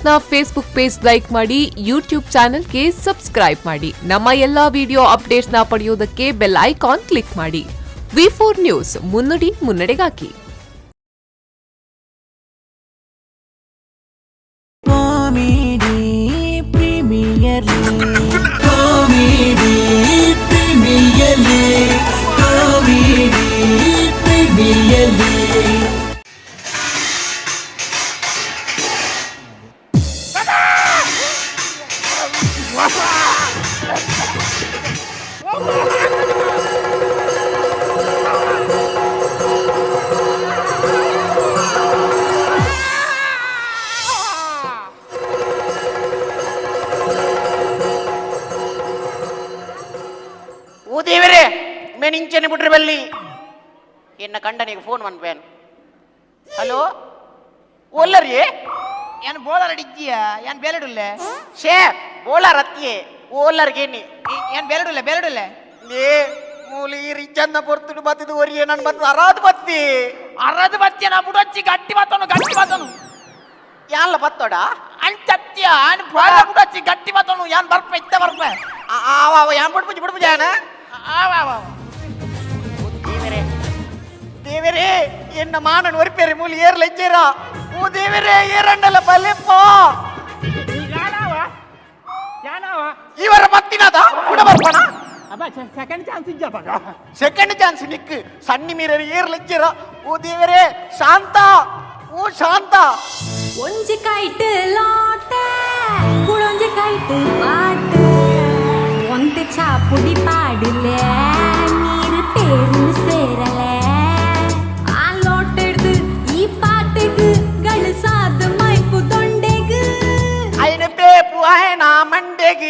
ನ್ಯೂಸ್ನ Facebook page like ಮಾಡಿ, YouTube ಚಾನೆಲ್ಗೆ subscribe ಮಾಡಿ. ನಮ್ಮ ಎಲ್ಲಾ ವಿಡಿಯೋ ಅಪ್ಡೇಟ್ಸ್ನ ಪಡೆಯೋದಕ್ಕೆ ಬೆಲ್ ಐಕಾನ್ ಕ್ಲಿಕ್ ಮಾಡಿ. V4 ನ್ಯೂಸ್, ಮುನ್ನುಡಿ ಮುನ್ನಡೆಗಾಗಿ. ದೇವರೇ ಮೇನಿಂಚನೆ ಬಿಟ್ರೆ ಬಲ್ಲಿ ಎನ್ನ ಕಂಡನಿಗೆ ಫೋನ್ ಮನ್ಪೇನ್. ಹಲೋ ಓಲ್ಲರಿ ಏನ್ ಬೋಳರ್ ಅಡಿಜ್ಜಿಯ ಏನ್ ಬೇಲಡುಲ್ಲೆ ಶೇ ಬೋಳರ್ ಅತ್ತಿಯೇ ಓಲ್ಲರ್ಗೇನಿ ಏನ್ ಬೇಲಡುಲ್ಲೆ ಏ ಮೂಲಿ ರಿಜ್ಜನ್ನ ಪೊರ್ತುಡು ಬತ್ತಿದು ಒರಿಯೇ ನನ್ ಬತ್ತು ಅರಾದು ಬತ್ತಿ ನಾ ಬುಡೊಚ್ಚಿ ಗಟ್ಟಿ ಬತ್ತನು ಯಾನ್ಲ ಬತ್ತೋಡ ಅಂಚತ್ಯ ಅನ್ ಬಾಳ ಬುಡೊಚ್ಚಿ ಗಟ್ಟಿ ಬತ್ತನು ಯಾನ್ ಬರ್ಪೆ ಇತ್ತ ಬರ್ಪೆ ಆವ ಯಾನ್ ಬಿಡ್ಪುಜಿ ಯಾನ ದೇವರೇ ಎನ್ನ ಮಾನನ್ ಒರಿಪೇರಿ ಮೂಲಿ ಏರ್ಲ ಇಜ್ಜೇರ ಓ ದೇವರೇ ಏರಂಡಲ ಬಲ್ಲೆಪ್ಪ ಇವರ ಮತ್ತಿನದ ಕೂಡ ಬರ್ಪಣ ಸೆಕೆಂಡ್ ಚಾನ್ಸ್ ನಿಕ್ ಸಣ್ಣಿ ಮೀರರಿ ಏರ್ಲ ಇಜ್ಜೇರ ಓ ದೇವರೇ ಶಾಂತ ಒಂಜಿ ಕೈಟ್ ಲಾಟ ಕುಳೊಂಜಿ ಕೈಟ್ ಪಾಟ ಒಂತೆ ಚಾಪುಡಿ ಪಾಡಿಲೆ ನೀರು ಪೇರು ಸೇರಲೆ ಆ ಲೋಟ ಹಿಡ್ದು ಈ ಪಾಟೆಗ್ ಗಳಸಾದ ಮೈಪು ದೊಂಡೆಗ್ ಐನ ಪೇಪು ಆಯನ ಮಂಡೆಗ್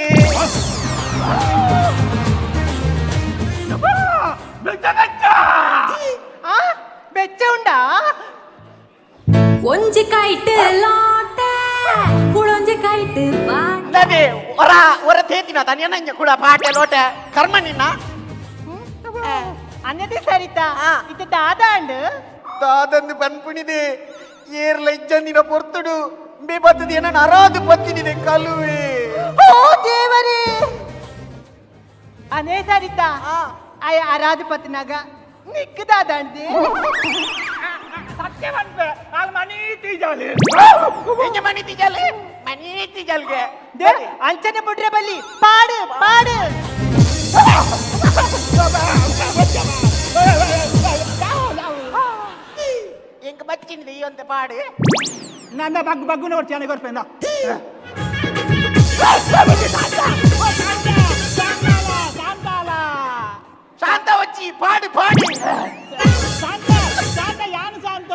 ಬೆಚ್ಚ ಉಂಡಾ ಒಂಜಿ ಕೈಟ್ ಲಾಟ ಕುಳೊಂಜಿ ಕೈಟ್ ಪಾಟ ಅದೇ ಒರ ತೇತಿನ ತನಿಯನಂಜ ಕೂಡ ಪಾಟೆ ಲೋಟ ಕರ್ಮ ನಿನ್ನ ಅನ್ನದೇ ಸರಿತಾ ಇದು ದಾದಂದು ಪನ್ಪುಣಿದೆ ಏರ್ಲ ಇಜ್ಜಂದಿನ ಪೊರ್ತುಡು ಬೇ ಬತ್ತದ ಏನ ಅರಾದು ಪತ್ತಿನಿದೆ ಕಲುವೆ ಓ ದೇವರೇ ಅನೇ ಸರಿತಾ ಆಯ ಅರಾದು ಪತ್ತಿನಾಗ ನಿಕ್ಕದಾದಂಡಿ ಸತ್ಯವನ್ಪೆ ಆಲ್ ಮನಿ ತೀಜಾಲೆ ಮನಿ ತೀಜಲ್ಗೆ ಅಂಚನೆ ಬಿಡ್ರೆ ಬಲ್ಲಿ ಪಾಡು ಎಂಕ ಬಚ್ಚಿನಿದೆ ಈ ಒಂದು ಪಾಡು ನನ್ನ ಬಗ್ಗು ನೋಡ್ತೀನಿ ಕೊರ್ಪೇಂದ ಶಾಂತ వచ్చి పాడు ಶಾಂತ ಯಾನು ಶಾಂತ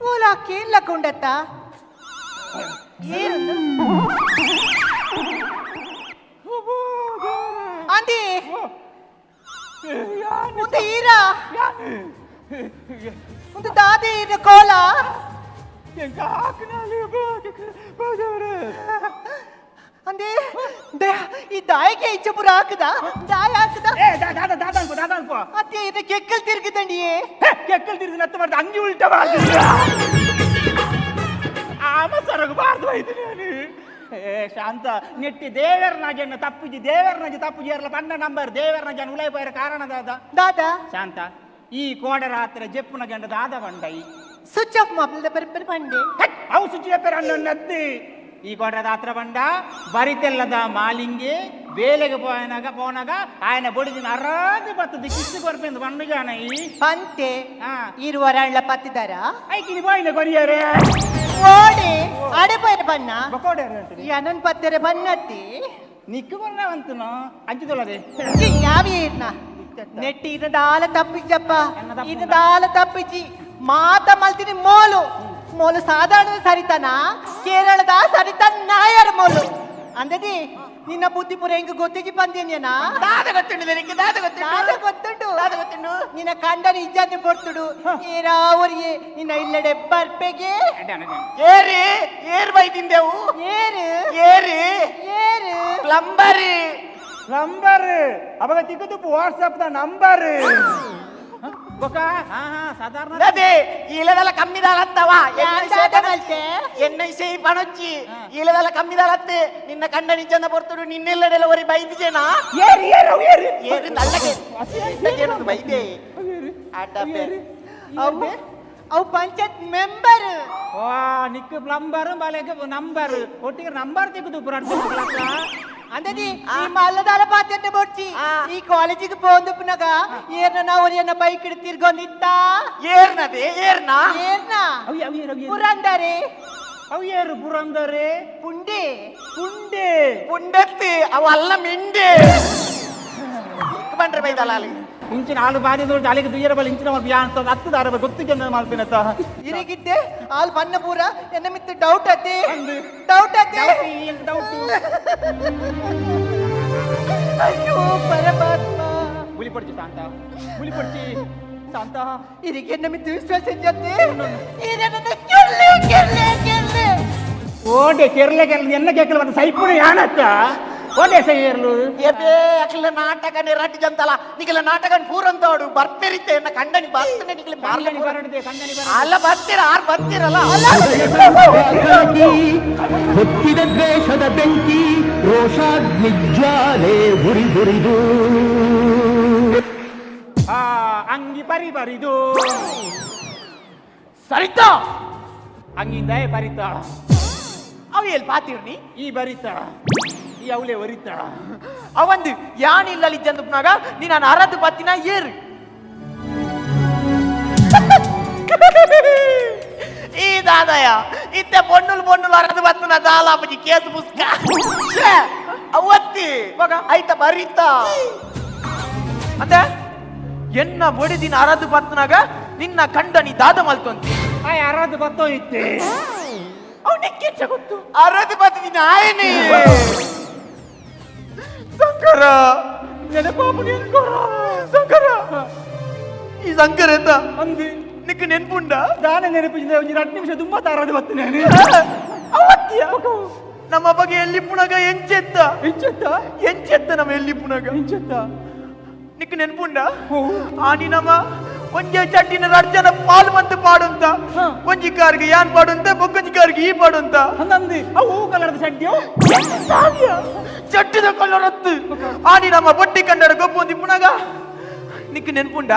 ಓಲಾ ಕೇಳಕ್ಕ ಉಂಡತ್ತ ಏನು ಅಂದಿ ಮುಂದೆ ಈರ ಮುಂದೆ ದಾದಿ ಈರ ಕೋಲ ಅಂದೆ ಈ ದಾಯಿಗೆ ಇಚ್ಛೆ ಪುರ ಹಾಕದ ದಾಯ ಹಾಕದ ಅತ್ತೆ ಇದು ಕೆಕ್ಕಲ್ ತಿರುಗಿದಂಡಿಯೇ ಕೆಕ್ಕಲ್ ತಿರುಗಿ ನತ್ತ ಮಾಡ್ದ ಅಂಗಿ ಉಲ್ಟ ಮಾಡ್ತಿದ್ರ ಆಮ ಸರಗಬಾರ್ದು ಐದು ನಾನು ಶಾಂತ ನೆಟ್ಟಿ ದೇವರನಾಜನ್ನ ತಪ್ಪುಜಿ ಎರಲ ಪಂಡ ನಂಬರ್ ದೇವರನಾಜನ್ ಉಲೈಪಯರ ಕಾರಣದಾದ ದಾದ ಶಾಂತ ಈ ಕೋಡರಾತ್ರ ಜಪ್ಪುನ ಗಂಡ ದಾದ ಬಂಡೈ ಸ್ವಿಚ್ ಆಫ್ ಮಾಪ್ಲದ ಪರಿ ಬಂಡೆ ಅವು ಸ್ವಿಚ್ ಆಫ್ ಅನ್ನೊನ್ನದ್ದು ಈ ಕೋಡರಾತ್ರ ಬಂಡ ಬರಿತೆಲ್ಲದ ಮಾಲಿಂಗೆ ಬೇಲೆಗೆ పోనగా ఆయన బొడిదిన అరాది పత్తది కిస్సు కొరిపోయింది వండుగాన పంతే ఇరువరాళ్ళ పత్తిదారా ఐకిని పోయిన కొరియారే ఓడి ఆడిపోయిన పన్న ఈ అనన్ పత్తెರೆ పన్నత్తి నిక్కు కొన్నావంతును అంచుదొలది యావి నెట్టి ఇదాల తప్పిచ్చప్ప ఇదాల తప్పిచ్చి ಮಾತ ಮಲ್ತಿನಿ ಮೋಲು ಸಾಧಾರಣ ಸರಿತಾನ ಕೇರಳದ ಸರಿತಾನ ನಾಯರ್ ಮೋಲು ಅಂದದಿ ನಿನ್ನ ಬುದ್ಧಿ ಪುರ ಹೆಂಗ ಗೊತ್ತಿಗೆ ಬಂದೇನ ಗೊತ್ತುಂಟು ನಿನ್ನ ಕಂಡನ ಇಜ್ಜಾತಿ ಕೊಡ್ತುಡು ಏರಾವರಿಗೆ ನಿನ್ನ ಇಲ್ಲಡೆ ಬರ್ಪೆಗೆ ಏರ್ ಬೈದಿಂದೆವು ಏರು ಪ್ಲಂಬರ್ ಅವಾಗ ತಿಕ್ಕದು ವಾಟ್ಸಪ್ ದ ನಂಬರ್ ಸಾಧಾರಣ ಇಲ್ಲದೆಲ್ಲ ಕಮ್ಮಿ ದಾಳತ್ತವ ಎನ್ನೈ ಸೇಯಿ ಪಣೊಚ್ಚಿ ಇಳದಲ್ಲ ಕಮ್ಮಿದಾಲತ್ತೆ ನಿನ್ನ ಕಂಡ ನಿಜಂದ ಪೊರ್ತುಡು ನಿನ್ನೆಲ್ಲಡೆಲ್ಲ ಒರಿ ಬೈದಿಜೇನಾ ಏರು ನಲ್ಲಗೆ ಏನೊಂದು ಬೈದೆ ಆಟಪ್ಪೆ ಅವು ಪಂಚಾಯತ್ ಮೆಂಬರ್ ನಿಕ್ಕು ಪ್ಲಂಬರ್ ಬಾಲೆಗೆ ನಂಬರ್ ಒಟ್ಟಿಗೆ ನಂಬರ್ ತೆಗೆದು ಅಂದದಿ ಈ ಮಲ್ಲದಾಲ ಪಾತ್ರೆ ಬೊಡ್ಚಿ ಈ ಕಾಲೇಜಿಗೆ ಪೋಂದುಪ್ಪನಾಗ ಏರ್ನ ಅವ್ರಿಯನ್ನ ಬೈಕ್ ಹಿಡಿದು ತಿರ್ಗೊಂದಿತ್ತ ಏರ್ನದೆ ಏರ್ನ ಏರ್ನ ಪುರಂದರೆ ಅವು ಏರು ಪುರಂದರೆ ಪುಂಡೆ ಪುಂಡೆ ಪುಂಡತ್ತಿ ಅವ ಅಲ್ಲ ಮಿಂಡೆ ಬಂಡ್ರೆ ಬೈದಲ್ಲ ಅಲ್ಲಿ ಇಂಚಿನ ಹಾಲು ಬಾರಿ ನೋಡಿ ಅಲ್ಲಿಗೆ ದುಯ್ಯರ ಬಳಿ ಇಂಚಿನ ಮಾಡಿ ಅಂತ 10 ದಾರ ಗೊತ್ತಿಗೆ ಮಾಡ್ತೀನತ್ತ ಇರಿಗಿದ್ದೆ ಆಲ್ ಬನ್ನ ಪೂರ ಎನ್ನ ಮಿತ್ತು ಡೌಟ್ ಅತ್ತೆ ಡೌಟ್ ಅತ್ತೆ ಅಯ್ಯೋ ಪರಮಾತ್ಮ ಹುಲಿ ಪಡ್ಚಿ ಶಾಂತ ಇರಿಗೆ ಎನ್ನ ಮಿತ್ತು ವಿಶ್ವಾಸ ಜೊತೆ ಇದನ್ನ ಕೆರ್ಲೆ ಓಡೆ ಕೆರ್ಲೆ ಎನ್ನ ಕೇಕಲ ಬಂದ ಸೈಪುಣ ಯಾನತ್ತ ಓಡೆ ಸೈಯರ್ಲು ಎಬೇ ಅಕ್ಲ ನಾಟಕ ರಟ್ಟಿ ಜಂತಲ್ಲ ನಿಗಲ ನಾಟಕ ಪೂರಂತೋಡು ಬರ್ತಿರಿತ್ತೆ ಎನ್ನ ಕಂಡನಿ ಬರ್ತನೆ ನಿಗಲ ಕಂಡನಿ ಬರಡೆ ಕಂಡನಿ ಬರ ಅಲ್ಲ ಬರ್ತೀರ ಆರ್ ಬರ್ತಿರಲ್ಲ ಹೊತ್ತಿದ ದ್ವೇಷದ ಬೆಂಕಿ ರೋಷಾಗ್ನಿಜ್ವಾಲೆ ಉರಿದುರಿದು ಅಂಗಿ ಬರಿದು ಸರಿತ ಅಂಗಿಂದ ಬರಿತ ಅವು ಎಲ್ಲಿ ಪಾತಿರ್ನಿ ಈ ಬರಿತ ಈ ಅವಳೆ ಒರಿತ ಅವಂದು ಯಾನ್ ಇಲ್ಲಲ್ಲಿ ಜಂದುಪ್ನಾಗ ನೀ ನಾನು ಅರದು ಬತ್ತಿನ ಏರು ಈ ದಾದಯ ಇತ್ತೆ ಬೊಣ್ಣುಲು ಅರದು ಬತ್ತನ ದಾಲಾಪಜಿ ಕೇಸು ಪುಸ್ಕ ಅವತ್ತಿ ಆಯ್ತ ಬರೀತ ಅಂದೆ ಎನ್ನ ಬಡಿದಿನ ಅರದು ಬತ್ತನಾಗ ನಿನ್ನ ಕಂಡನಿ ದಾದ ಮಲ್ತೊಂತಿ ಅರದು ಬತ್ತೋ ಇತ್ತೆ ಅವನಿಗೆ ಗೊತ್ತು ಅರದು ಬತ್ತಿನ ಆಯನೇ ಶಂಕರ ನೆನಪಾಪು ನೆನ್ಕೋರ ಶಂಕರ ಈ ಶಂಕರ ಎಂತ ಅಂದಿ ನಿಕ್ಕ ನೆನ್ಪುಂಡ ದಾನ ನೆನಪಿಸಿದ ಒಂದು 2 ನಿಮಿಷ ತುಂಬಾ ತಾರದು ಬತ್ತನೆ ಅವತ್ಯ ನಮ್ಮ ಬಗ್ಗೆ ಎಲ್ಲಿ ಪುಣಗ ಎಂಚೆತ್ತ ನಮ್ಮ ಎಲ್ಲಿ ಪುಣಗ ನಿಕ್ಕ ನೆನ್ಪುಂಡ ಆನಿ ನಮ್ಮ ಒಂಜೆ ಚಟ್ಟಿನ ರಡ್ಜನ ಪಾಲು ಮತ್ತು ಪಾಡುಂತ ಒಂಜಿ ಕಾರಿಗೆ ಯಾನ್ ಪಾಡುಂತ ಬೊಕ್ಕೊಂಜಿ ಕಾರಿಗೆ ಈ ಪಾಡುಂತ ನಂದಿ ಅವು ಕಲರ್ದ ಚಡ್ಡಿಯೋ ಚಟ್ಟಿದ ಕಲರತ್ತು ಆನಿ ನಮ್ಮ ಬೊಟ್ಟಿ ಕಂಡಡ ಗೊಬ್ಬೊಂದಿ ಪುಣಗ ನಿಕ್ಕ ನೆನ್ಪುಂಡ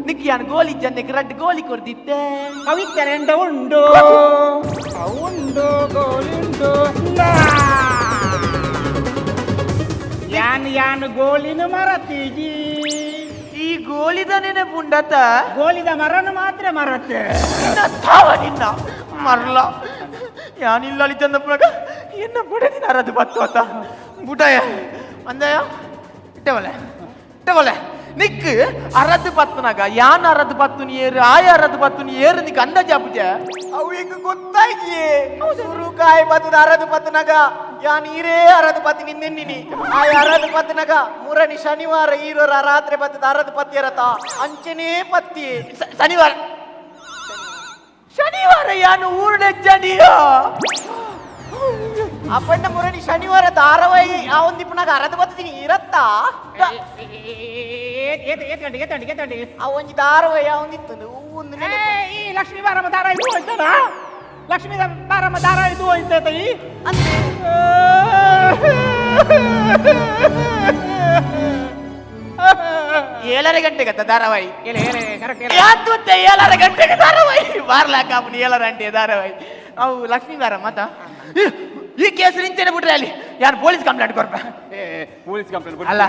ನಿಕ್ಕ ಯಾನ್ ಗೋಲಿ ಜನ್ನೆಗೆ ರಡ್ಡು ಗೋಲಿ ಕೊರ್ದಿತ್ತೆ ಅವಿತ್ತರ ಎಂಡ ಉಂಡು ಗೋಲಿ ಉಂಡು ಯಾನ್ ಗೋಲಿನ ಮರತೀಜಿ ಈ ಗೋಲಿದ ನೆನಪುಂಡತ ಗೋಲಿದ ಮರನು ಮಾತ್ರ ಮರತ್ತೆ ನಿನ್ನ ಮರಲ ಯಾನಿಲ್ಲ ಅಲ್ಲಿ ಚಂದಪ್ಪನಾಗ ಎನ್ನ ಬಡದಿನ ಅರದು ಬತ್ತು ಅತ್ತ ಬುಡಯ ಅಂದಯ ಇಟ್ಟವಲೆ ನಿಕ್ ಅರದು ಬತ್ತನಾಗ ಯಾನ್ ಅರದು ಬತ್ತುನಿ ಏರು ಆಯ ಅರದು ಬತ್ತುನಿ ಏರು ನಿಕ್ ಅಂದಾಜ ಪೂಜ ಅವು ಈಗ ಗೊತ್ತಾಯ್ತಿ ಸುರು ಕಾಯಿ ಬತ್ತದ ಅರದು ಬತ್ತನಾಗ ಯಾನ್ ಈರೇ ಅರದು ಬತ್ತಿ ನಿನ್ನೆನ್ನಿನಿ ಆಯ ಅರದು ಬತ್ತನಾಗ ಮೂರನಿ ಶನಿವಾರ ಈರೋರ ರಾತ್ರಿ ಬತ್ತದ ಅರದು ಪತ್ತಿ ಇರತ್ತ ಅಂಚೆನೇ ಪತ್ತಿ ಶನಿವಾರ ಯಾನು ಊರ್ಡೆ ಜಡಿಯ ಅಪ್ಪಣ್ಣ ಮುರಳಿ ಶನಿವಾರ ಧಾರಾವಾಹಿ ಆ ಒಂದಿಪ್ಪನಾಗ ಅರದು ಬತ್ತೀನಿ ಇರತ್ತಾ ಆ ಒಂಜಿ ಧಾರಾವಾಹಿ ಆ ಒಂದಿತ್ತು ಒಂದು ಈ ಲಕ್ಷ್ಮೀ ಬಾರಮ್ಮ ದಾರ ಇದು ಹೋಯ್ತದ ಲಕ್ಷ್ಮೀ ಬಾರಮ್ಮ ದಾರ ಇದು ಹೋಯ್ತದ ಈ ಏಳರ ಗಂಟೆಗೆ ಧಾರಾವಾಹಿ ಕರೆಕ್ಟ್ 7 ಗಂಟೆಗೆ ಧಾರಾವಾಹಿ ಬಾರ್ಲಾಕಾಪುನಿ 7 ಗಂಟೆ ಧಾರಾವಾಹಿ ಅವು ಲಕ್ಷ್ಮೀ ಬಾರಮ್ಮ ಮತ್ತ ಈ ಕೇಸ್ ನಿಂತೇನೆ ಬಿಟ್ರೆ ಅಲ್ಲಿ ಯಾರು ಪೊಲೀಸ್ ಕಂಪ್ಲೇಂಟ್ ಕೊರ್ಪ ಪೊಲೀಸ್ ಕಂಪ್ಲೇಂಟ್ ಅಲ್ಲ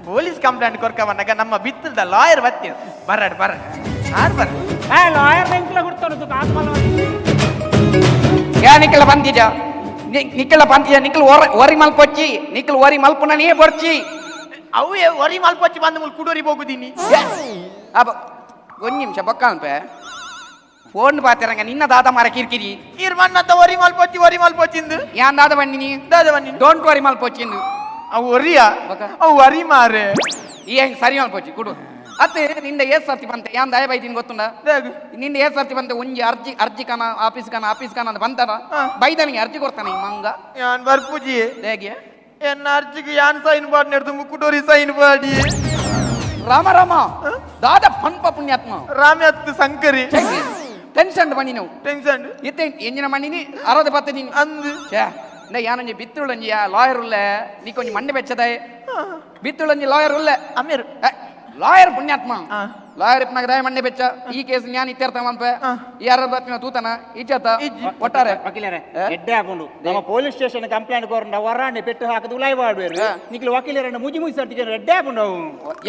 ಪೊಲೀಸ್ ಕಂಪ್ಲೇಂಟ್ ಕೊರ್ಕವನ್ನಾಗ ನಮ್ಮ ಬಿತ್ತದ ಲಾಯರ್ ಬತ್ತಿ ಬರ್ರಾಡ್ ಯಾರು ಲಾಯರ್ ಬೆಂಕ್ಲ ಗುರ್ತೋದು ಆತ್ಮಲ ಯಾ ನಿಕ್ಕಲ ಬಂದಿಜ ನಿಕ್ಕಲ ಓರಿ ಮಲ್ಪೊಚ್ಚಿ ನಿಕ್ಕಲ್ ಓರಿ ಮಲ್ಪುನ ನೀ ಬರ್ಚಿ ಅವೇ ಒರಿ ಮಲ್ಪೊಚ್ಚಿ ಬಂದ ಮುಲ್ ಕುಡೋರಿ ಹೋಗುದೀನಿ ಅಬ್ಬ ಒಂದು ನಿಮಿಷ ಬೊಕ್ಕಲ್ಪೆ ಫೋನ್ ಪಾತಿರಂಗ ನಿನ್ನ ದಾದ ಮಾರ ಕಿರಿಕಿರಿ ಇರ್ಮನ್ನತ್ತ ಒರಿ ಮಲ್ಪೊಚ್ಚಿಂದು ಯಾನ್ ದಾದ ಬನ್ನಿ ದಾದ ಬನ್ನಿ ಡೋಂಟ್ ವರಿ ಮಲ್ಪೊಚ್ಚಿಂದು ಅವು ಒರಿಯ ಅವು ವರಿ ಮಾರೆ ಈ ಹೆಂಗ್ ಸರಿ ಮಲ್ಪೊಚ್ಚಿ ಕುಡು ಅತ್ತೆ ನಿಂದ ಏಸ್ ಸರ್ತಿ ಬಂತೆ ಯಾನ್ ದಯ ಬೈದಿನ ಗೊತ್ತುಂಡ ನಿಂದ ಏಸ್ ಸರ್ತಿ ಬಂತೆ ಒಂಜಿ ಅರ್ಜಿ ಕಾನ ಆಫೀಸ್ ಕಾನ ಅಂತ ಬಂತಾನ ಬೈದನಿಗೆ ಅರ್ಜಿ ಕೊಡ್ತಾನೆ ಈ ಮಂಗ ಯಾನ್ ಬರ್ಪುಜಿ ಹೇಗೆ ಎನ್ನ ಅರ್ಜಿಗೆ ಯಾನ್ ಸೈನ್ ಬಾಡ್ ನೆಡ್ದು ಮುಕ್ಕುಟೋರಿ ಸೈನ್ ಬಾಡಿ ರಾಮ ದಾದ ಪಂಪ ಪುಣ್ಯಾತ್ಮ ರಾಮ್ಯತ್ ಸಂಕರಿ ಟೆನ್ಷನ್ ಬನ್ನಿ ನಾವು ಟೆನ್ಷನ್ ಇತ್ತೆ ಎಂಜಿನ ಮಣ್ಣಿನಿ ಅರದ ಬತ್ತನಿ ಅಂದು ಛೇ ಇಂದ ಯಾನೊಂಜಿ ಬಿತ್ತುಳಂಜಿ ಲಾಯರ್ ಉಲ್ಲೆ ನೀಕೊಂಜಿ ಮಂಡೆ ಬೆಚ್ಚದಾಯ್ ಬಿತ್ತುಳಂಜಿ ಲಾಯರ್ ಉಲ್ಲೆ ಅಮೀರ್ ಲಾಯರ್ ಪುಣ್ಯಾತ್ಮ ಲಾಯರ್ ಇಪ್ಪನಾಗ ದಯ ಮಂಡೆ ಬೆಚ್ಚ ಈ ಕೇಸ್ ಜ್ಞಾನ ಇತ್ಯರ್ಥ ಮನ್ಪೆ ಈ ಅರದ ಬತ್ತಿನ ತೂತನ ಇಚ್ಚತ ಒಟ್ಟಾರೆ ವಕೀಲರೇ ಎಡ್ಡೆ ಹಾಕೊಂಡು ನಮ್ಮ ಪೊಲೀಸ್ ಸ್ಟೇಷನ್ ಕಂಪ್ಲೇಂಟ್ ಕೊರಂಡ ವರಾಂಡೆ ಪೆಟ್ಟು ಹಾಕದು ಉಲಾಯ್ ಮಾಡ್ಬೇರು ನಿಕ್ಲು ವಕೀಲರನ್ನ ಮುಜಿ ಮುಗಿ ಸರ್ತಿಗೆ ಎಡ್ಡೆ ಹಾಕೊಂಡು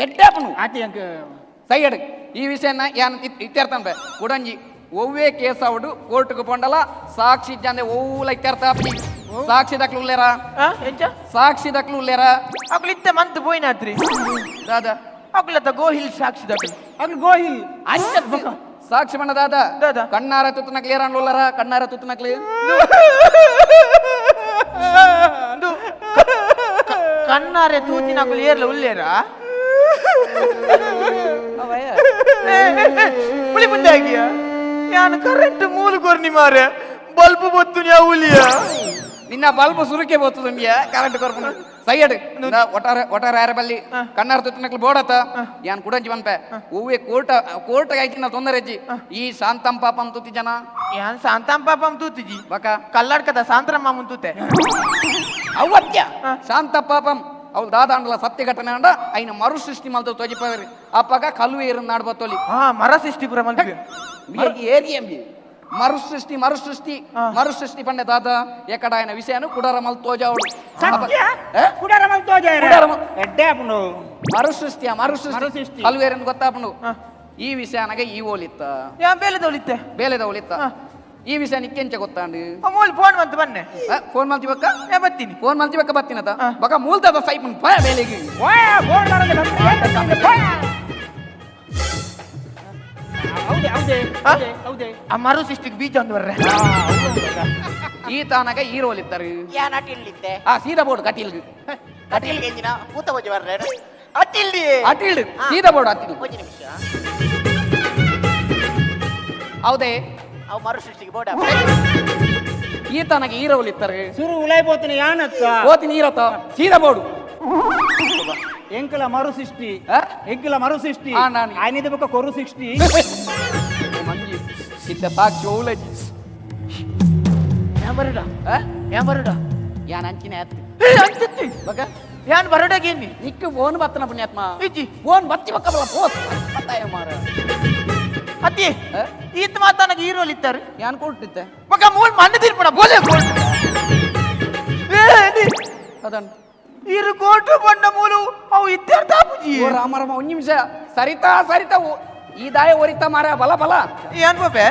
ಎಡ್ಡೆ ಹಾಕೊಂಡು ಆತಿ ಅಂಕ ಸೈಡ್ ಈ ವಿಷಯನ ಯಾನ್ ಇತ್ಯರ್ಥ ಅನ್ಪೆ ಉಡಂಜಿ ಒವ್ವೇ ಕೇಸ್ ಅವಡು ಕೋರ್ಟ್ಗೆ ಪೊಂಡಲ ಸಾಕ್ಷಿ ಜಂದೆ ಓಲ ಇತ್ಯರ್ಥ ಆಪಿ ಸಾಕ್ಷಿ ದಕ್ಲು ಉಲ್ಲೇರ ಎಂಚ ಸಾಕ್ಷಿ ದಕ್ಲು ಉಲ್ಲೇರ ಅಕ್ಲಿತ್ತೆ ಮಂತ್ ಬೋಯ್ನಾತ್ರಿ ದಾದಾ ಅಕ್ಲತ್ತ ಗೋಹಿಲ್ ಸಾಕ್ಷಿ ದಕ್ಲು ಅದು ಗೋಹಿಲ್ ಅಂಚ ಸಾಕ್ಷಿ ಬಣ್ಣ ದಾದಾ ದಾದಾ ಕಣ್ಣಾರ ತುತ್ತನ ಕ್ಲಿಯರ್ ಅನ್ಲೋಲರ ಕಣ್ಣಾರ ತುತ್ತನ ಕ್ಲಿಯರ್ ಕಣ್ಣಾರೆ ತೂತಿನಾಕಲು ಏರ್ಲ ಉಲ್ಲೇರ ಪುಳಿ ಮುಂದೆ ಆಗಿಯ ಯಾನು ಕರೆಂಟ್ ಮೂಲು ಕೊರ್ನಿ ಮಾರೆ ಬಲ್ಬ್ ಬೊತ್ತು ಯಾ ಉಲಿಯ ನಿನ್ನ ಬಲ್ಬ್ ಸುರುಕೆ ಬೋತು ನಮ್ಗೆ ಕರೆಂಟ್ ಕೊರ್ಕೊಂಡು ಸೈಡ್ ಒಟ್ಟಾರೆ ಒಟ್ಟಾರೆ ಯಾರ ಬಲ್ಲಿ ಕಣ್ಣಾರ ತುತ್ತನಕ್ಲು ಬೋಡತ್ತ ಯಾನ್ ಕುಡಂಜಿ ಬಂಪೆ ಹೂವೆ ಕೋರ್ಟ್ ಆಯ್ತಿನ ತೊಂದರೆ ಅಜ್ಜಿ ಈ ಶಾಂತಂ ಪಾಪಂ ತೂತಿ ಜನ ಯಾನ್ ಶಾಂತಂ ಪಾಪಂ ತೂತಿಜಿ ಬಕ ಕಲ್ಲಡ್ಕದ ಸಾಂತ್ರ ಮಾಮನ್ ತೂತೆ ಅವತ್ಯ ಶಾಂತ ಪಾಪಂ ಅವ್ರು ದಾದಾಂಡ್ಲ ಸತ್ಯ ಘಟನೆ ಅಂಡ ಐನ ಮರು ಸೃಷ್ಟಿ ಮಲ್ತ ತೋಜಿಪವರಿ ಅಪ್ಪಗ ಕಲ್ಲು ಏರು ನಾಡ್ಬತ್ತೋಲಿ ಮರ ಸೃಷ್ಟಿ ಪುರ ಮಲ್ಪಿ ಏರಿಯಂಬಿ ಮರು ಸೃಷ್ಟಿ ಪಂಡೆ ದಾದ ಎಕಡ ఆయన ವಿಷಯನು ಕುಡರ ಮಲ್ ತೋಜಾವಡು ಕುಡರ ಮಲ್ ತೋಜಾರ ಎಡ್ಡೆ ಹಾಕೊಂಡು ಮರು ಸೃಷ್ಟಿ ಕಲ್ಲು ಏರು ಗೊತ್ತಾಪಂಡು ಈ ವಿಷಯನಾಗ ಈ ಓಲಿತ್ತ ಯಾ ಬೇಲೆದವಳಿತ್ತೆ ಬೇಲೆದ ಓಲಿತ್ತ ಈ ವಿಷಯ ನಿಕ್ಕೆಂಚ ಗೊತ್ತಾಂಡು ಮೂಲ್ ಫೋನ್ ಬಂತು ಬನ್ನೆ ಫೋನ್ ಮಲ್ತಿ ಬಕ್ಕ ಯಾ ಬತ್ತೀನಿ ಫೋನ್ ಮಲ್ತಿ ಬಕ್ಕ ಬತ್ತಿನತ ಬಕ ಮೂಲ್ತದ ಸೈಪನ್ ಭಯ ಬೇಲೆಗೆ ಆ ಮರು ಸೃಷ್ಟಿಗೆ ಬೀಜ ಒಂದು ಬರ್ರೆ ಈ ತಾನಾಗ ಈ ರೋಲ್ ಇದ್ದಾರೆ ಯಾನ್ ಅಟಿಲ್ಲಿದ್ದೆ ಆ ಸೀದಾ ಬೋರ್ಡ್ ಕಟೀಲ್ಗೆ ಅಟಿಲ್ಗೆ ಎಂಜಿನ ಕೂತ ಹೋಗಿ ಬರ್ರೆ ಅಟಿಲ್ಲಿ ಅಟಿಲ್ಡ್ ಸೀದಾ ಬೋರ್ಡ್ ಅಟಿಲ್ ಒಂದು ನಿಮಿಷ ಹೌದೇ ಅವು ಮರು ಸೃಷ್ಟಿಗೆ ಬೋಡ ಈ ತಾನಾಗ ಈ ರೋಲ್ ಇದ್ದಾರೆ ಸುರು ಉಲಾಯ್ పోతున్న ಯಾನತ್ತ ಓತಿ ನೀರತ್ತ ಸೀದಾ ಬೋರ್ಡ್ ಎಂಕಲ ಮರು ಸೃಷ್ಟಿ ನಾನು ಆಯ್ನಿದ ಬಕ್ಕ ಕೊರು ಸೃಷ್ಟಿ ಮಂಜಿ ಇತ್ತ ಸಾಕ್ಷಿ ಓಲಜಿ ಯಾ ಬರುಡ ಯಾನ್ ಅಂಚಿನ ಆತ್ ಅಂತಿತ್ತಿ ಬಕ ಯಾನ್ ಬರುಡಗೇನಿ ನಿಕ್ಕು ಫೋನ್ ಬತ್ತನ ಪುಣ್ಯಾತ್ಮ ಇಜ್ಜಿ ಫೋನ್ ಬತ್ತಿ ಬಕ್ಕ ಬಲ ಪೋಸ್ ಪತ್ತಾಯ ಮಾರ ಅತ್ತಿ ಈತ್ ಮಾತಾನಾಗ ಹೀರೋಲ್ ಇತ್ತಾರೆ ಯಾನ್ ಕೊಟ್ಟಿತ್ತೆ ಮಗ ಮೂಲ್ ಮಣ್ಣು ತಿರ್ಪಣ ಬೋಲೆ ಅದನ್ ಇರು ಕೋಟು ಬಂಡ ಮೂಲು ಅವು ಇತ್ಯರ್ಥ ಪೂಜಿ ಓ ರಾಮ ಒಂದ್ ನಿಮಿಷ ಸರಿತಾ ಈ ದಾಯ ಒರಿತಾ ಮಾರ ಬಲ ಏನ್ ಬಾಬೆ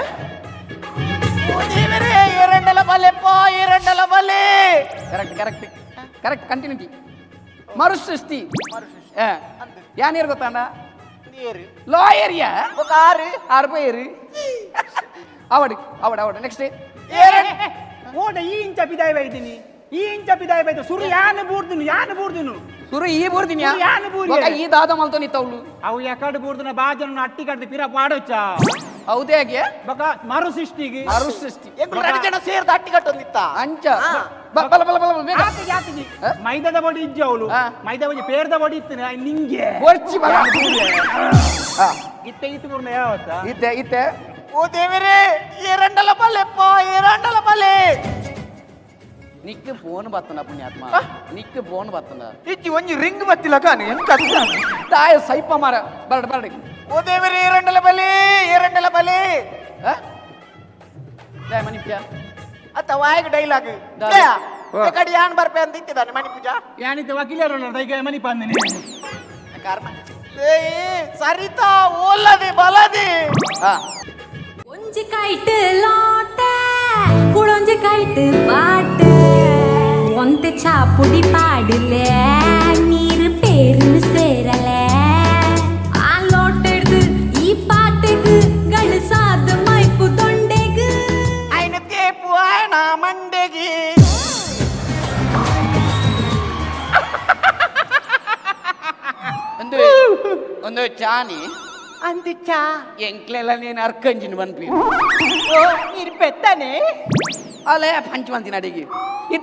ಎರಡಲ ಬಲೆ ಕರೆಕ್ಟ್ ಕಂಟಿನ್ಯೂಟಿ ಮರು ಸೃಷ್ಟಿ ಯಾನ್ ಗೊತ್ತಾನ ಲಾಯರ್ ಯಾ ఒక ఆరు ರೂಪಾಯಿ ಅವಡು ನೆಕ್ಸ್ಟ್ ಓಡ ಈ ಇಂಚ ಪಿದಾಯ ಬೈದಿನಿ ಸುರು ಯಾನ ಬೂರ್ದಿನು ಸುರು ಈ ಬೂರ್ದಿನಿ ಯಾನ ಬೂರಿ ಈ ದಾದ ಮಲ್ತೋ ನಿತ್ತವಳು ಅವು ಎಕಡೆ ಬೂರ್ದಿನ ಬಾಜನ ಅಟ್ಟಿ ಕಡ್ದು ಪಿರ ಪಾಡೋಚ್ಚ ಹೌದೇ ಹಾಗೆ ಬಕ ಮರು ಸೃಷ್ಟಿಗೆ ಎಂಕುಲು ಎರಡು ಜನ ಸೇರ್ದು ಅಟ್ಟಿ ಕಟ್ಟೊಂದಿತ್ತ ಅಂಚ ಬಲ ಬೇಗ ಆತಿಗೆ ಮೈದಾದ ಬಡಿ ಇಜ್ಜ ಅವಳು ಮೈದಾ ಬಡಿ ಪೇರ್ದ ಬಡಿ ಇತ್ತು ನಿಂಗೆ ಹೊರ್ಚಿ ಬಲ ಇತ್ತು ಪೂರ್ಣ ಯಾವತ್ತ ಇತ್ತೆ ಓ ದೇವರೇ ಎರಡಲ ಬಲೆ ನಿಕ್ಕು ಫೋನ್ ಬತ್ತನ ಪುಣ್ಯಾತ್ಮ ನಿಕ್ಕು ಫೋನ್ ಬತ್ತನ ಇಜ್ಜಿ ಒಂಜಿ ರಿಂಗ್ ಬತ್ತಿಲ್ಲ ಕಾನಿ ಎಂತ ತಾಯ ಸೈಪ ಮಾರ ಬರ್ಡಿ ಓ ದೇವರೇ ಎರಡಲ ಬಲೆ ಜಯ ಮನಿ ಪ್ಯಾ ಅತ್ತ ವಾಯಿಗೆ ಡೈಲಾಗ್ ಕಡೆ ಯಾನ್ ಬರ್ಪೆ ಅಂತ ಇತ್ತಿದ್ದಾನೆ ಮಣಿ ಪೂಜಾ ಯಾನಿತ್ತ ವಕೀಲರು ದೈಗ ಮನಿ ಪಂದಿನಿ ಕಾರಣ ಸರಿತಾ ಓಲ್ಲದೆ ಬಲದೆ ಒಂಜಿ ಕೈಟ್ ಲಾಟ ಕುಳೊಂಜಿ ಕೈಟ್ ಪಾಟ್ ಒಂತೆ ಚಾಪುಡಿ ಪಾಡಲೆ ನೀರು ಪೇರು ಸೇರಲೆ ಆ ಲೋಟ ಹಿಡ್ದು ಈ ಪಾಟೆಗ್ ಗಳಿಸಾದ ಮೈಪು ದೊಂಡೆಗ್ ఆయన తేపు ఆయన మండెగి ಒಂದು ಚಾನಿ అందిచ్చా ಎಂಕ್ಲೆಲ್ಲ ನೀನು ಅರ್ಕಂಜಿನ ಬಂದ್ವಿ ఓ మీరు పెద్దనే ಅಲ್ಲೇ ಪಂಚವಂತಿನ ಅಡಿಗೆ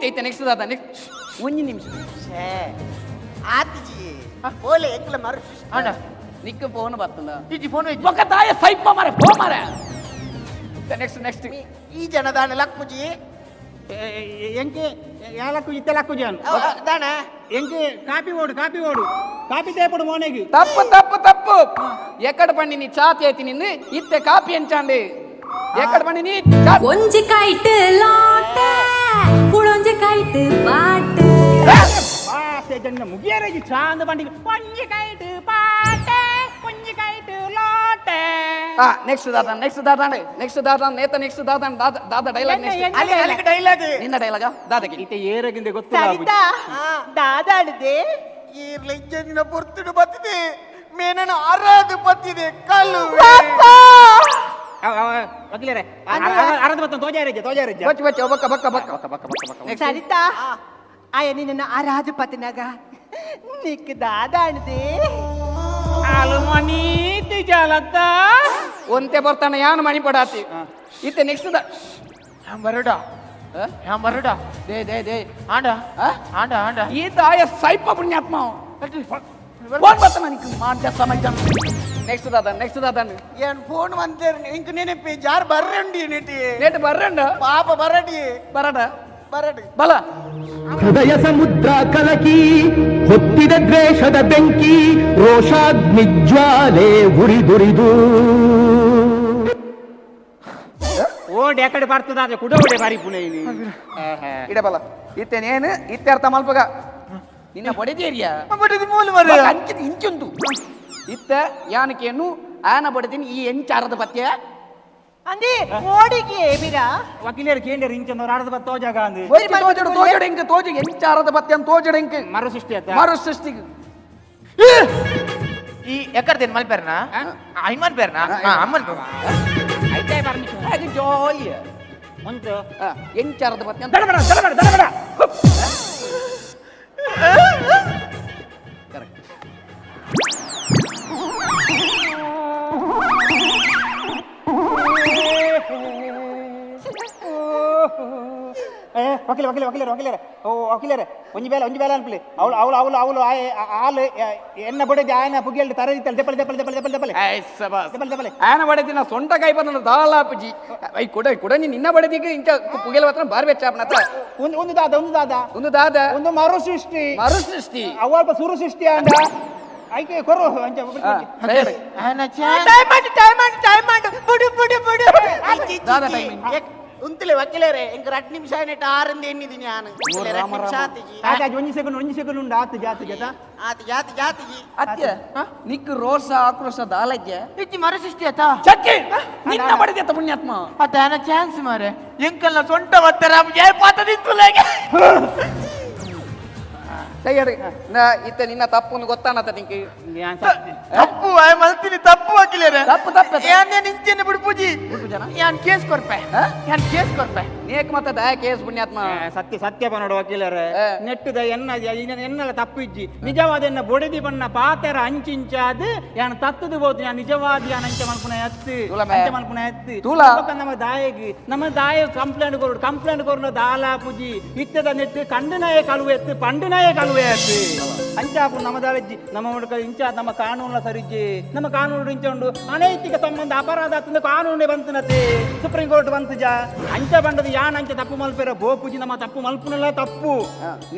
ಇತ್ತ ನೆಕ್ಸ್ಟ್ ದಾದ ನೆಕ್ಸ್ಟ್ ಒಂದು ನಿಮಿಷ ಛೇ ಆತಿಜಿ ಓಲೆ ಎಂಕ್ಲ ಮರು ಅಣ್ಣ ನಿಕ್ಕು ಫೋನ್ ಬರ್ತದ ಇಜ್ಜಿ ಫೋನ್ ಒಕ್ಕ ತಾಯ ಸೈಪ ಮಾರ ಫೋನ್ ಮಾರ ನೆಕ್ಸ್ಟ್ ಈ ಜನ ದಾಣ ಲಕ್ಕುಜಿ ಎಂಕೆ ಯಾಲಕ್ಕು ಇತ್ತೆ ಲಕ್ಕು ಜಾನ್ ದಾಣ ಎಂಕೆ ಕಾಪಿ ಓಡು ಕಾಪಿ ತೇಪಡು ಮೋನೆಗೆ తప్పు ఎక్కడ పండి నీ చాతి అయితే నిన్ను ఇత్తే కాపీ ఎంచండి ఎక్కడ పండి నీ கொஞ்சி கைட்டு லாட்ட குழஞ்சு கைட்டு பாட்டு ಪಾಸೆ ಜನ್ನ ಮುಗಿಯರೇಜಿ ಚಾಂದ ಬಂಡಿ ಕೊಂಜಿ ಕೈಟ್ ಪಾಟೆ ಕೊಂಜಿ ಕೈಟ್ ಲಾಟೆ నెక్స్ట్ దాదాండి నేత నెక్స్ట్ దాదా డైలాగ్ నెక్స్ట్ ಅಲ್ಲಿ ಡೈಲಾಗ್ నిన్న డైలాగా దాదాకి ಇತ್ತೆ ಏರಗಿಂದೆ ಗೊತ್ತಿಲ್ಲ ಸರಿತಾ ದಾದಾಡಿದೆ ಈ ಲೆಜ್ಜನಿನ ಪುರ್ತುಡು ಬತ್ತಿದೆ ಮೇನನ ಅರಾದು ಬತ್ತಿದೆ ಕಲ್ಲು ವಕೀಲರೇ ಅರದ ಬತ್ತ ತೋಜಾರೇಜ వచ్చి బక్క ಸರಿತಾ ಆಯ ನಿನ್ನ ಆರಾಧು ಪತಿನಾಗ ನಿಕ್ ದಾದಾಡಿದೆ ಅಲುಮನಿ ತಿಜಾಲತ್ತ ಒಂತೆ ಬರ್ತಾನೆ ಯಾನು ಮಣಿ ಪಡಾತಿ ಇತ್ತೆ ನೆಕ್ಸ್ಟ್ ಹ್ಯಾಂ ಬರಡ ದೇ ಆಂಡ ఈత ఆయ సైప పుణ్యాత్మ ఫోన్ బతన నీకు మాట్లాడతా మైదాం నెక్స్ట్ దాదా ಏನ್ ಫೋನ್ ಬಂತೇರ್ ಇಂಕ ನೆನಪಿ ಜಾರ್ ಬರ್ರಂಡಿ ನೆಟಿ నేటి బర్రండ ಪಾಪ ಬರಡಿ బరడ ಬಲ ಹೃದಯ ಸಮುದ್ರ ಕಲಕಿ ಹೊತ್ತಿದ ದ್ವೇಷದ ಬೆಂಕಿ ರೋಷಾಗ್ನಿ ಜ್ವಾಲೆ ಉರಿದುರಿದು ಓಡ್ ಯಾಕಡೆ ಬರ್ತದ ಕುಡೋಡೆ ಬಾರಿ ಪುಣೆ ಇಡಬಲ ಇತ್ತೆ ನೇನು ಇತ್ತೆ ಅರ್ಥ ಮಲ್ಪಗ ನಿನ್ನ ಬಡಿದೇರಿಯಾ ಬಡಿದ ಮೂಲ ಮರ ಅಂಕಿತ ಇಂಚುಂದು ಇತ್ತ ಯಾನಕೇನು ಆನ ಬಡದಿನ ಈ ಎಂಚಾರದ ಪತ್ಯ ಅಂದಿ ಓಡಿಗೆ ಬಿರಾ ವಕೀಲರು ಕೇಂದ್ರ ಇಂಚಂದವ್ರು ಆಡದ ಬತ್ತ ತೋಜಾಗ ಅಂದು ತೋಜಡ ಎಂಚಾರದ ಪತ್ಯ ಅಂತ ತೋಜಡ ಇಂಕ ಮರು ಸೃಷ್ಟಿ ಅತ್ತ ಮರು ಸೃಷ್ಟಿಗೆ ಈ ಎಕ್ಕರ್ದೇನ್ ಮಲ್ಪೇರ್ನ ಐಮನ್ ಪೇರ್ನ ಅಮ್ಮನ್ ಐತೆ ಪರ್ಮಿಷನ್ ಅದು ಜಾಲಿ ಒಂದು ಎಂಚಾರದ ಪತ್ಯ ಅಂತ ದಡಬಡ ವಕೀಲರೇ ಒಂಜಿ ಬೇಲೆ ಅನ್ಪಲಿ ಅವಳು ಆಲು ಎನ್ನ ಬಡದಿ ಆಯನ ಪುಗಿಯಲ್ಲಿ ತರದಿತ್ತಲ್ಲ ದೆಪ್ಪಲೆ ಆಯನ ಬಡದಿನ ಸೊಂಟ ಕೈ ಬಂದ ದಾಲಾಪಜಿ ಐ ಕೊಡ ನಿನ್ನ ಬಡದಿಗೆ ಇಂಚ ಪುಗೆಲ ಮಾತ್ರ ಬಾರ್ ಬೆಚ್ಚಾಪನತ ಒಂದು ದಾದ ಒಂದು ಮರು ಸೃಷ್ಟಿ ಅವಲ್ಪ ಸುರು ಸೃಷ್ಟಿ ಅಂದ ಐಕೆ ಕೊರು ಅಂಚ ಟೈಮ್ ಬುಡು ದಾದ ಟೈಮಿಂಗ್ ಉಂತಿಲೆ ವಕೀಲರೇ ಇಂಕ 2 ನಿಮಿಷ ನೆಟ್ ಆರಂದ ಎನ್ನಿದೀನಿ ನಾನು 2 ನಿಮಿಷ ಆತಿಜಿ ಆತ ಒಂಜಿ ಸೆಕೆಂಡ್ ಉಂಡು ಆತು ಜಾತಿಜಿ ಅತ್ಯ ನಿಕ್ ರೋಷ ಆಕ್ರೋಶ ದಾಲಜ್ಜೆ ಇಜ್ಜಿ ಮರ ಸೃಷ್ಟಿ ಆತ ಚಕ್ಕೆ ನಿನ್ನ ಬಡದಿ ಅತ್ತ ಪುಣ್ಯಾತ್ಮ ಅದಾನ ಚಾನ್ಸ್ ಮಾರೆ ಎಂಕಲ್ನ ಸೊಂಟ ಒತ್ತರ ಜಯ ಪಾತದಿತ್ತುಲೆಗೆ ತಯ್ಯಡಿ ಇತ್ತ ನಿನ್ನ ತಪ್ಪು ಗೊತ್ತಾನತ ನಿಂಗೆ ತಪ್ಪು ಆಯ್ ಮಲ್ತೀನಿ ತಪ್ಪು ವಕೀಲರೇ ತಪ್ಪು ಯಾನ್ ಇಂಚೆನೆ ಬಿಡು ಪೂಜಿ ಯಾನ್ ಕೇಸ್ ಕೊರ್ಪೆ ನೇಕ್ ಮತ್ತ ದಯ ಕೇಸ್ ಪುಣ್ಯಾತ್ಮ ಸತ್ಯ ಪನ್ನೋಡು ವಕೀಲರೇ ನೆಟ್ಟದ ಎನ್ನಲ ತಪ್ಪು ಇಜ್ಜಿ ನಿಜವಾದ ಎನ್ನ ಬೊಡೆದಿ ಬಣ್ಣ ಪಾತೆರ ಅಂಚಿಂಚಾದ ಯಾನ್ ತತ್ತದು ಬೋದು ಯಾನ್ ನಿಜವಾದ ಯಾನ್ ಅಂಚ ಮಲ್ಪುನ ಎತ್ತು ನಮ್ಮ ದಾಯ ಕಂಪ್ಲೇಂಟ್ ಕೊರಡು ದಾಲ ಪೂಜಿ ಇತ್ತದ ನೆಟ್ಟು ಕಂಡನಾಯ ಕಳುವೆ ಎತ್ತು ಪಂಡನಾಯ ಕಳುವೆ ಎತ್ತು ಅಂಚಾಪು ನಮ್ಮ ದಾಳಜ್ಜಿ ನಮ್ಮ ಇಂಚ ನಮ್ಮ ಕಾನೂನ ಸರಿಜ್ಜಿ ನಮ್ಮ ಕಾನೂನು ಇಂಚುಂಡು ಅನೈತಿಕ ಸಂಬಂಧ ಅಪರಾಧ ಕಾನೂನೇ ಬಂತನತೆ ಸುಪ್ರೀಂ ಕೋರ್ಟ್ ಬಂತುಜ ಅಂಚ ಬಂಡದ ಯಾನ್ ಅಂಚ ತಪ್ಪು ಮಲ್ಪೆರ ಬೋಪುಜಿ ನಮ್ಮ ತಪ್ಪು ಮಲ್ಪುನಲ್ಲ ತಪ್ಪು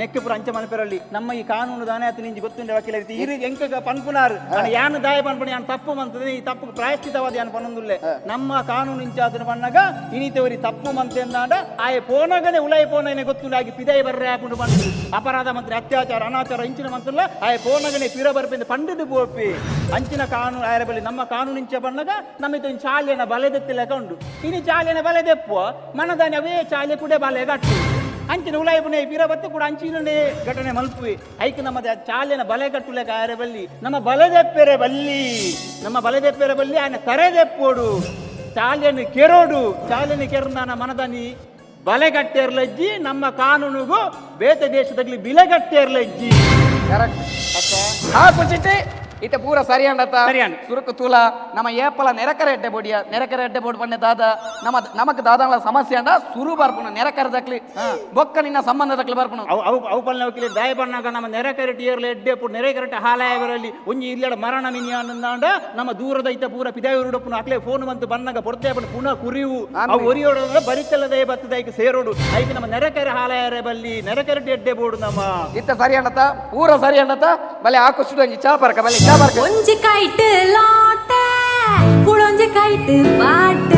ನೆಕ್ಕೆಪುರ ಅಂಚ ಮಲ್ಪೆರಲ್ಲಿ ನಮ್ಮ ಈ ಕಾನೂನು ದಾನೆ ಆತ ನಿಂಜಿ ಗೊತ್ತುಂಡೆ ವಕೀಲ ರೀತಿ ಇರಿ ಎಂಕ ಪನ್ಪುನಾರು ಯಾನ್ ದಾಯ ಪನ್ಪುಣ ಯಾನ್ ತಪ್ಪು ಮಂತದೆ ಈ ತಪ್ಪು ಪ್ರಾಯಶ್ಚಿತವಾದ ಯಾನ್ ಪನ್ನೊಂದುಲ್ಲೆ ನಮ್ಮ ಕಾನೂನು ಇಂಚಾದನ ಬಣ್ಣಗ ಇನಿತವರಿ ತಪ್ಪು ಮಂತೆ ಎಂದಾಂಡ ಆಯ ಪೋನಗನೆ ಉಳಾಯಿ ಪೋನಗನೆ ಗೊತ್ತುಂಡಾಗಿ ಪಿದೈ ಬರ್ರೆ ಆಪುಂಡು ಬಂದು ಅಪರಾಧ ಮಂತ್ರಿ ಅತ್ಯಾಚಾರ ಅನಾಚಾರ ಇಂಚಿನ ಮಂತ್ರಲ್ಲ ಆಯ ಪೋನಗನೆ ಪಿರ ಬರ್ಪೆಂದು ಪಂಡಿದು ಬೋಪಿ ಅಂಚಿನ ಕಾನೂನು ಆಯರ ಬಳಿ ನಮ್ಮ ಕಾನೂನು ಇಂಚ ಬಣ್ಣಗ ನಮ್ಮಿದ ಚಾಲಿಯನ ಬಲೆದೆತ್ತಿಲೆಕ ಉಂಡು ಇನಿ ಚಾಲಿಯನ ಬಲೆದೆಪ್ಪು ಮನದಾನೆ ಅವೇ ಚಾಲಿ ಕೂಡ ಬಲೆಗಟ್ಟು ಅಂಚಿನ ಉಲಾಯಿ ಪುಣೆ ಪಿರ ಬತ್ತೆ ಕೂಡ ಅಂಚಿನೇ ಘಟನೆ ಮಲ್ಪುವೆ ಐಕ್ ನಮ್ಮದ ಚಾಲಿಯನ ಬಲೆಗಟ್ಟುಲೆಕ ಆಯರ ಬಲ್ಲಿ ನಮ್ಮ ಬಲೆದೆಪ್ಪೆರೆ ಬಲ್ಲಿ ಆಯನ ತರೆದೆಪ್ಪೋಡು ಚಾಲಿಯನ್ನು ಕೆರೋಡು ಮನದಾನಿ ಬಲೆಗಟ್ಟೇರ್ಲಜ್ಜಿ ನಮ್ಮ ಕಾನೂನಿಗೂ ಬೇತೆ ದೇಶದಲ್ಲಿ ಬಿಲೆಗಟ್ಟೇರ್ಲಜ್ಜಿ ಕರೆಕ್ಟ್ ಆ ಕುಚಿಟ್ಟಿ ಇತ್ತೆ ಪೂರ ಸರಿ ಅಂಡತ್ತ ಸರಿಯಾನ್. ಸುರುಕು ತೂಲ ನಮ್ಮ ಏಪಲ ನೆರಕರ ಎಡ್ಡೆ ಬೋಡಿಯ ನೆರಕರ ಎಡ್ಡೆ ಬೋಡ್ ಪಂಡೆ ದಾದ ನಮಕ್ ದಾದಾಳ ಸಮಸ್ಯೆ ಅಂಡ ಸುರು ಬರ್ಪುಣ ನೆರಕರದಕ್ಲಿ ಬೊಕ್ಕ ನಿನ್ನ ಸಂಬಂಧದಕ್ಲಿ ಬರ್ಪುಣ ಅವು ಪಲ್ಲೆ ಹೋಗ್ಲಿ ದಯ ಬಣ್ಣಾಗ ನಮ್ಮ ನೆರೆಕರೆಟ್ ಏರ್ಲೆ ಎಡ್ಡೆ ಪುಡ್ ನೆರೆಕರೆಟ್ ಹಾಲಾಯವರಲ್ಲಿ ಒಂಜಿ ಇಲ್ಲಡ ಮರಣ ಮಿನಿಯ ಅಂದಾಂಡ ನಮ್ಮ ದೂರದ ಐತ ಪೂರ ಪಿದಾಯುರುಡಪ್ಪುನ ಅಕ್ಲೆ ಫೋನ್ ಬಂತು ಬಣ್ಣಾಗ ಪೊರ್ತೆ ಪುನಃ ಕುರಿವು ಅವು ಒರಿಯೋಡ ಬರಿತಲ್ಲದೆ ಬತ್ತದ ಐಕ ಸೇರೋಡು ಐಕ ನಮ್ಮ ನೆರೆಕೆರೆ ಹಾಲಾಯರ ಬಲ್ಲಿ ನೆರೆಕೆರೆಟ್ ಎಡ್ಡೆ ಬೋಡು ನಮ್ಮ ಇತ್ತ ಸರಿ ಅಂಡತ್ತ ಪೂರ ಸರಿ ಅಂಡತ್ತ ಬಲೆ ಆಕುಷ್ಟು ಒಂಜಿ ಚಾಪರ್ಕ ಬಲೆ ಚಾಪರ್ಕ ಒಂಜಿ ಕೈಟ್ ಲಾಟ ಕುಳೊಂಜಿ ಕೈಟ್ ಬಾಟ್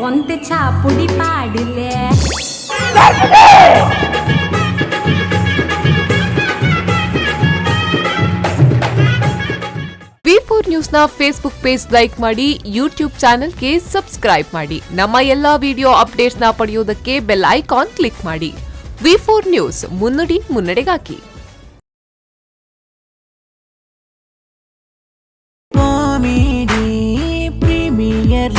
ಒಂತೆ ಚಾಪುಡಿ ಪಾಡಿಲೆ ವಿ4 ನ್ಯೂಸ್ನ ಫೇಸ್ಬುಕ್ ಪೇಜ್ ಲೈಕ್ ಮಾಡಿ, ಯೂಟ್ಯೂಬ್ ಚಾನೆಲ್ಗೆ ಸಬ್ಸ್ಕ್ರೈಬ್ ಮಾಡಿ. ನಮ್ಮ ಎಲ್ಲಾ ವಿಡಿಯೋ ಅಪ್ಡೇಟ್ಸ್ನ ಪಡೆಯೋದಕ್ಕೆ ಬೆಲ್ ಐಕಾನ್ ಕ್ಲಿಕ್ ಮಾಡಿ. ವಿ4 ನ್ಯೂಸ್ ಮುನ್ನುಡಿ ಮುನ್ನಡೆಗಾಗಿ. Comedy premier